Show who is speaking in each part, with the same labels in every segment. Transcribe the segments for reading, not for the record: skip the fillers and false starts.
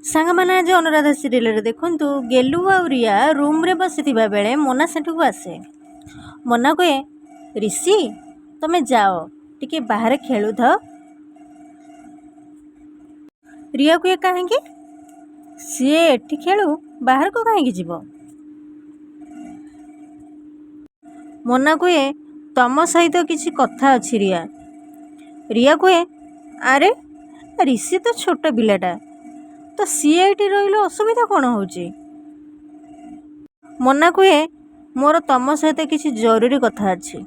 Speaker 1: ସାଙ୍ଗମାନେ ଆଜି ଅନୁରାଧା ସିରିଏଲରେ ଦେଖନ୍ତୁ ଗେଲୁ ଆଉ ରିୟା ରୁମ୍ରେ ବସିଥିବା ବେଳେ ମୋନା ସେଠୁକୁ ଆସେ। ମୋନା କୁହେ, ରିଷି ତମେ ଯାଅ ଟିକେ ବାହାରେ ଖେଳୁଥାଅ। ରିୟା କୁହେ, କାହିଁକି? ସିଏ ଏଠି ଖେଳୁ, ବାହାରକୁ କାହିଁକି ଯିବ? ମୋନା କୁହେ, ତମ ସହିତ କିଛି କଥା ଅଛି ରିୟା। ରିୟା କୁହେ, ଆରେ ରିଷି ତ ଛୋଟ ପିଲାଟା, ତ ସିଏ ଏଠି ରହିଲେ ଅସୁବିଧା କ'ଣ ହେଉଛି? ମୋନା କୁହେ, ମୋର ତମ ସହିତ କିଛି ଜରୁରୀ କଥା ଅଛି।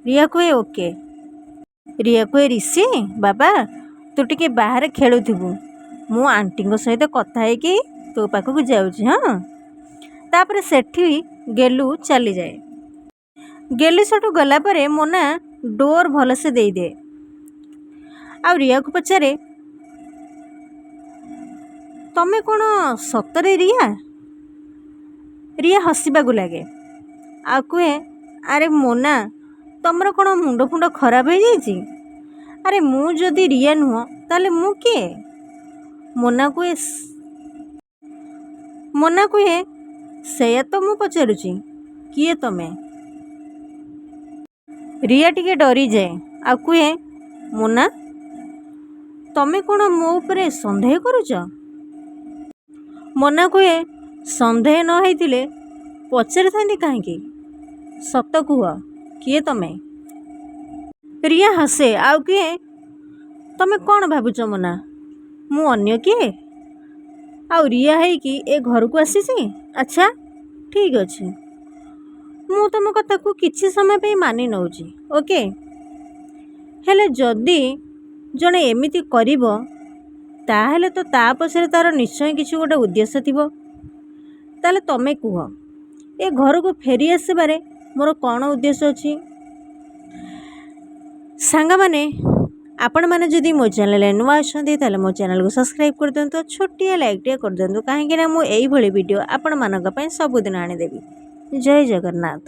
Speaker 1: ରିୟା କୁହେ, ଓକେ। ରିୟା କୁହେ, ରିଷି ବାବା ତୁ ଟିକେ ବାହାରେ ଖେଳୁଥିବୁ, ମୁଁ ଆଣ୍ଟିଙ୍କ ସହିତ କଥା ହେଇକି ତୋ ପାଖକୁ ଯାଉଛି। ହଁ। ତାପରେ ସେଠି ଗେଲୁ ଚାଲିଯାଏ। ଗେଲୁ ସେଠୁ ଗଲା ପରେ ମୋନା ଡୋର ଭଲସେ ଦେଇଦିଏ ଆଉ ରିୟାକୁ ପଚାରେ, ତମେ କ'ଣ ସତରେ ରିୟା? ରିୟା ହସିବାକୁ ଲାଗେ ଆଉ କୁହେ, ଆରେ ମୋନା ତମର କ'ଣ ମୁଣ୍ଡ ଫୁଣ୍ଡ ଖରାପ ହେଇଯାଇଛି? ଆରେ ମୁଁ ଯଦି ରିୟା ନୁହଁ ତାହେଲେ ମୁଁ କିଏ? ମୋନା କୁହେ, ସେଇଆ ତ ମୁଁ ପଚାରୁଛି, କିଏ ତମେ? ରିୟା ଟିକେ ଡରିଯାଏ ଆଉ କୁହେ, ମୋନା ତମେ କ'ଣ ମୋ ଉପରେ ସନ୍ଦେହ କରୁଛ? ମୋନା କୁହେ, ସନ୍ଦେହ ନ ହେଇଥିଲେ ପଚାରିଥାନ୍ତି କାହିଁକି? ସତ କୁହ, କିଏ ତମେ? ରିୟା ହସେ ଆଉ କୁହେ, ତମେ କ'ଣ ଭାବୁଛ ମୋନା, ମୁଁ ଅନ୍ୟ କିଏ? ଆଉ ରିୟା ହେଇକି ଏ ଘରକୁ ଆସିଛି? ଆଚ୍ଛା ଠିକ୍ ଅଛି, ମୁଁ ତମ କଥାକୁ କିଛି ସମୟ ପାଇଁ ମାନି ନେଉଛି। ଓକେ। ହେଲେ ଯଦି ଜଣେ ଏମିତି କରିବ ତାହେଲେ ତ ତା ପଛରେ ତା'ର ନିଶ୍ଚୟ କିଛି ଗୋଟେ ଉଦ୍ଦେଶ୍ୟ ଥିବ। ତାହେଲେ ତମେ କୁହ, ଏ ଘରକୁ ଫେରି ଆସିବାରେ ମୋର କ'ଣ ଉଦ୍ଦେଶ୍ୟ ଅଛି? ସାଙ୍ଗମାନେ, ଆପଣମାନେ ଯଦି ମୋ ଚ୍ୟାନେଲରେ ନୂଆ ଅଛନ୍ତି ତାହେଲେ ମୋ ଚ୍ୟାନେଲକୁ ସବସ୍କ୍ରାଇବ୍ କରିଦିଅନ୍ତୁ, ଛୋଟିଆ ଲାଇକ୍ଟିଏ କରିଦିଅନ୍ତୁ, କାହିଁକିନା ମୁଁ ଏଇଭଳି ଭିଡ଼ିଓ ଆପଣମାନଙ୍କ ପାଇଁ ସବୁଦିନ ଆଣିଦେବି। ଜୟ ଜଗନ୍ନାଥ।